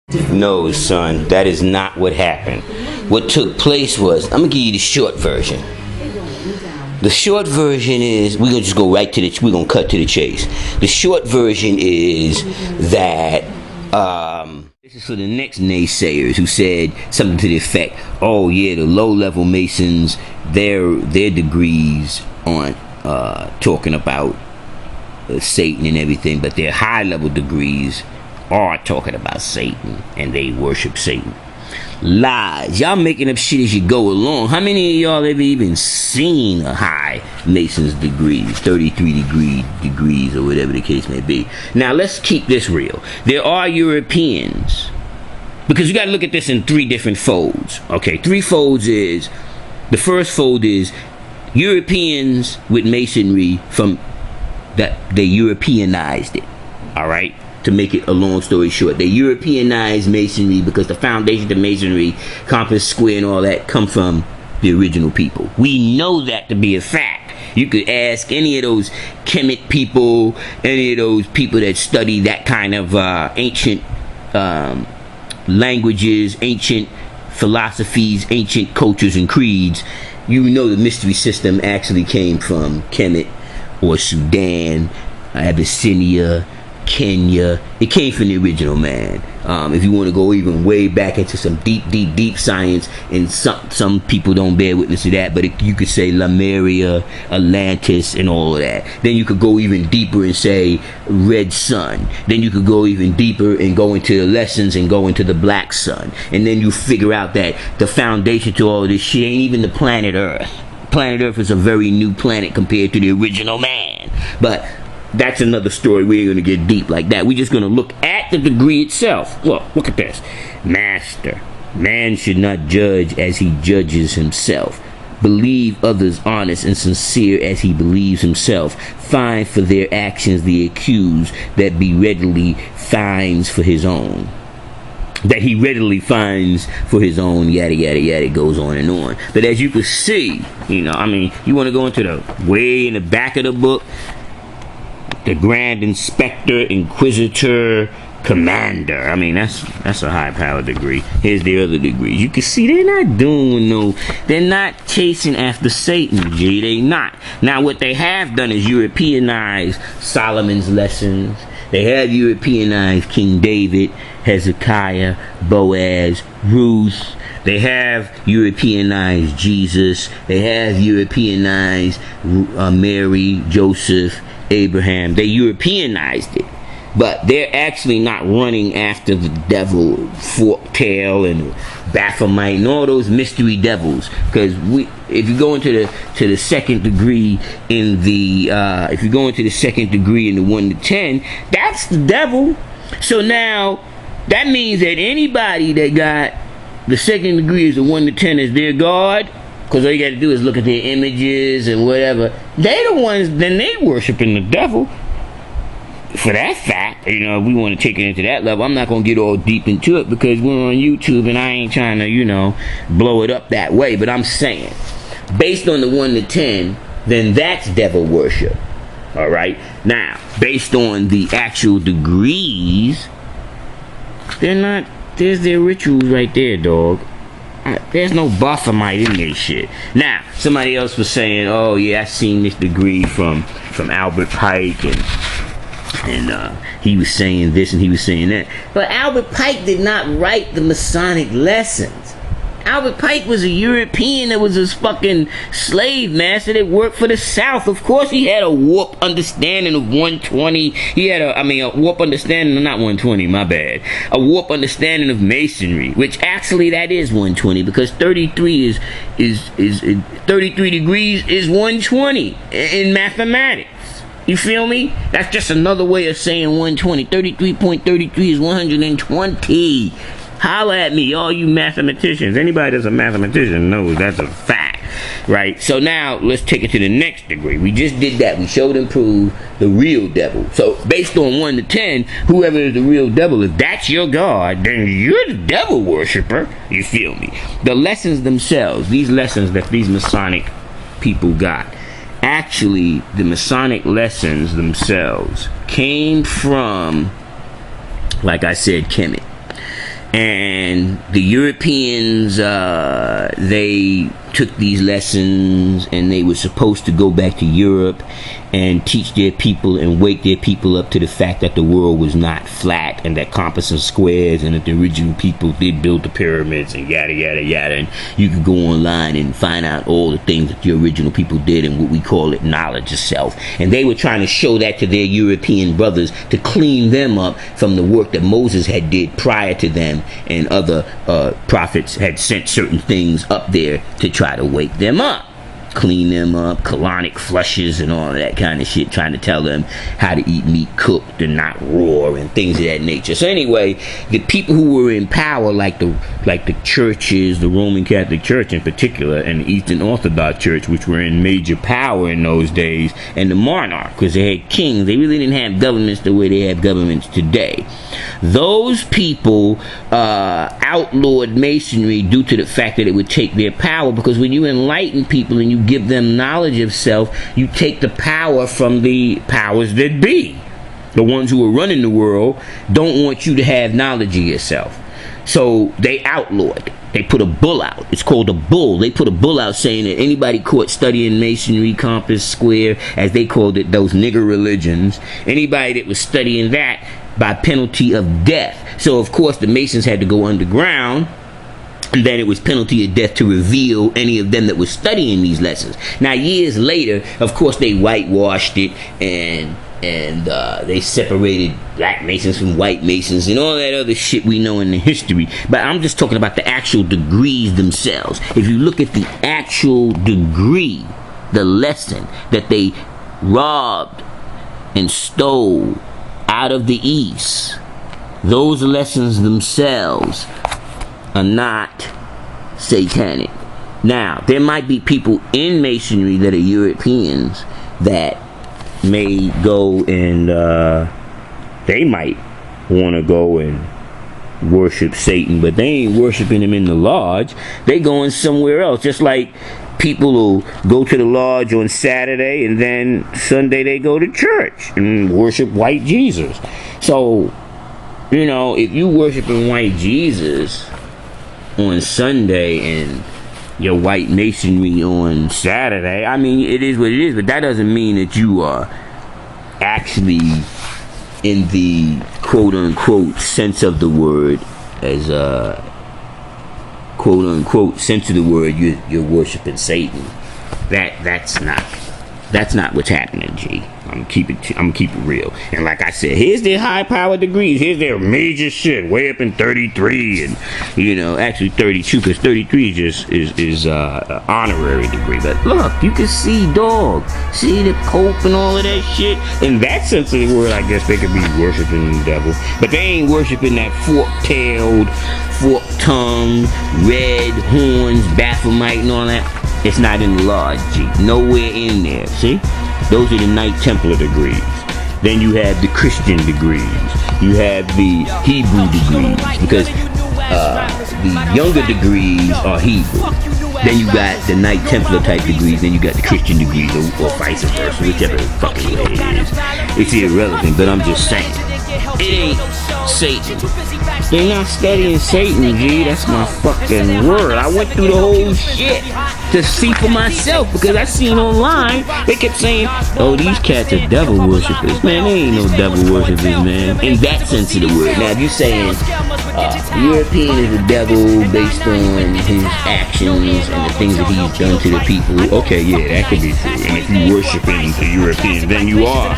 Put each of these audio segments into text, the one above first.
No, son, that is not what happened. What took place was, I'm gonna give you the short version. The short version is, we're gonna just go right to we're gonna cut to the chase. The short version is that, this is for the next naysayers who said something to the effect, oh yeah, the low-level Masons, their degrees aren't talking about Satan and everything, but their high-level degrees are talking about Satan, and they worship Satan. Lies. Y'all making up shit as you go along. How many of y'all ever even seen a high Mason's degrees, 33 degrees, or whatever the case may be? Now let's keep this real. There are Europeans, because you got to look at this in three different folds. Okay, three folds is, the first fold is Europeans with Masonry from that they Europeanized it. All right. To make it a long story short, they Europeanized Masonry because the foundation of Masonry, compass, square, and all that come from the original people. We know that to be a fact. You could ask any of those Khemet people, any of those people that study that kind of ancient languages, ancient philosophies, ancient cultures and creeds. You know the mystery system actually came from Khemet or Sudan, Abyssinia, Kenya. It came from the original man. If you want to go even way back into some deep science, and some people don't bear witness to that, but you could say Lemuria, Atlantis, and all of that. Then you could go even deeper and say Red Sun. Then you could go even deeper and go into the lessons and go into the Black Sun. And then you figure out that the foundation to all of this shit ain't even the planet Earth. Planet Earth is a very new planet compared to the original man. But that's another story. We ain't going to get deep like that. We're just going to look at the degree itself. Look at this. Master, man should not judge as he judges himself. Believe others honest and sincere as he believes himself. Find for their actions the accused that he readily finds for his own. Yada, yada, yada, it goes on and on. But as you can see, you want to go into the way in the back of the book, the Grand Inspector, Inquisitor, Commander. That's a high power degree. Here's the other degrees. You can see they're not chasing after Satan, G. They not. Now what they have done is Europeanize Solomon's lessons. They have Europeanized King David, Hezekiah, Boaz, Ruth. They have Europeanized Jesus. They have Europeanized Mary, Joseph, Abraham. They Europeanized it, but they're actually not running after the devil, Forktail and Baphomet and all those mystery devils. Because if you go into the second degree in the 1 to 10, that's the devil. So now that means that anybody that got the second degree is a 1 to 10 as their God. Because all you got to do is look at their images and whatever. They the ones, then they worshiping the devil. For that fact, if we want to take it into that level, I'm not going to get all deep into it because we're on YouTube and I ain't trying to, blow it up that way. But I'm saying, based on the 1 to 10, then that's devil worship. All right? Now, based on the actual degrees, they're not, there's their rituals right there, dog. There's no Baphomet in this shit. Now, somebody else was saying, oh yeah, I seen this degree from Albert Pike, and he was saying this and he was saying that. But Albert Pike did not write the Masonic lessons. Albert Pike was a European that was a fucking slave master that worked for the South. Of course he had a warped understanding of 120. He had a warped understanding, not 120, my bad. A warped understanding of Masonry, which actually that is 120 because 33 is 33 degrees is 120 in mathematics. You feel me? That's just another way of saying 120. 33.33 is 120. Holla at me, all you mathematicians. Anybody that's a mathematician knows that's a fact, right? So now let's take it to the next degree. We just did that. We showed and proved the real devil. So based on 1 to 10, whoever is the real devil, if that's your God, then you're the devil worshiper. You feel me? The lessons themselves, these lessons that these Masonic people got, actually the Masonic lessons themselves came from, like I said, Khemet. And the Europeans, they took these lessons, and they were supposed to go back to Europe and teach their people and wake their people up to the fact that the world was not flat, and that compass and squares, and that the original people did build the pyramids, and yada yada yada. And you could go online and find out all the things that the original people did, and what we call it knowledge of self. And they were trying to show that to their European brothers to clean them up from the work that Moses had did prior to them, and other prophets had sent certain things up there to try to wake them up, clean them up, colonic flushes and all that kind of shit, trying to tell them how to eat meat cooked and not raw and things of that nature. So anyway, the people who were in power, like the churches, the Roman Catholic Church in particular, and the Eastern Orthodox Church, which were in major power in those days, and the monarch, because they had kings, they really didn't have governments the way they have governments today. Those people outlawed Masonry due to the fact that it would take their power, because when you enlighten people and you give them knowledge of self, you take the power from the powers that be. The ones who are running the world don't want you to have knowledge of yourself. So they outlawed it. They put a bull out. It's called a bull. They put a bull out saying that anybody caught studying Masonry, compass, square, as they called it, those nigger religions, anybody that was studying that, by penalty of death. So of course the Masons had to go underground, and then it was penalty of death to reveal any of them that were studying these lessons. Now years later, of course, they whitewashed it, and they separated black Masons from white Masons and all that other shit we know in the history. But I'm just talking about the actual degrees themselves. If you look at the actual degree, the lesson that they robbed and stole out of the East, those lessons themselves are not satanic. Now, there might be people in Masonry that are Europeans that may go and they might want to go and worship Satan, but they ain't worshiping him in the lodge. They going somewhere else. Just like people will go to the lodge on Saturday and then Sunday they go to church and worship white Jesus. So, you know, if you worshiping white Jesus on Sunday and your white Masonry on Saturday, I mean, it is what it is, but that doesn't mean that you are actually in the quote-unquote sense of the word, as a quote-unquote sense of the word, you're worshiping Satan. That's not what's happening, G. I'm keep it real. And like I said, here's their high power degrees. Here's their major shit, way up in 33, and actually 32, because 33 is honorary degree. But look, you can see see the Pope and all of that shit. In that sense of the word, I guess they could be worshiping the devil, but they ain't worshiping that fork-tailed, fork-tongued, red horns, Baphomet and all that. It's not in the lodge, G. Nowhere in there. See? Those are the Knight Templar degrees. Then you have the Christian degrees. You have the Hebrew degrees, because the younger degrees are Hebrew. Then you got the Knight Templar type degrees. Then you got the Christian degrees, or vice versa, whichever fucking way it is. It's irrelevant, but I'm just saying. It ain't Satan. They're not studying Satan, G. That's my fucking word. I went through the whole shit to see for myself, because I seen online they kept saying, oh, these cats are devil worshippers. Man, they ain't no devil worshippers, man, in that sense of the word. Now, if you're saying the European is the devil based on his actions and the things that he's done to the people, okay, yeah, that could be true. And if you worshiping the European, then you are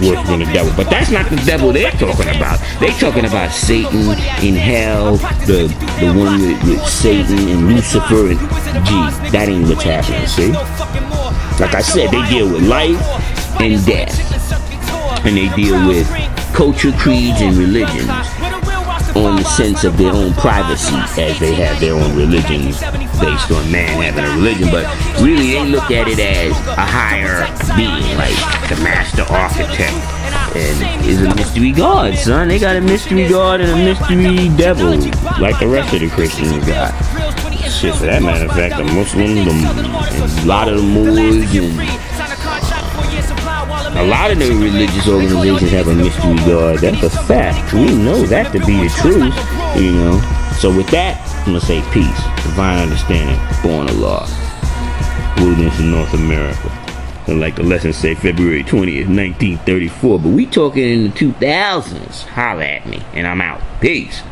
worshiping the devil. But that's not the devil they're talking about. They're talking about Satan in hell, the one with Satan and Lucifer and that ain't what's happening, see? Like I said, they deal with life and death, and they deal with culture, creeds, and religions on the sense of their own privacy, as they have their own religions based on man having a religion. But really, they look at it as a higher being, like the master architect, and is a mystery god, son. They got a mystery god and a mystery devil, like the rest of the Christians got. Shit, for that matter of fact, the Muslims, and a lot of the Moors, and a lot of the religious organizations have a mystery god. That's a fact. We know that to be the truth. You know? So with that, I'm going to say peace. Divine understanding. Born of law. Wilderness in North America. And like the lesson say, February 20th, 1934. But we talking in the 2000s. Holla at me. And I'm out. Peace.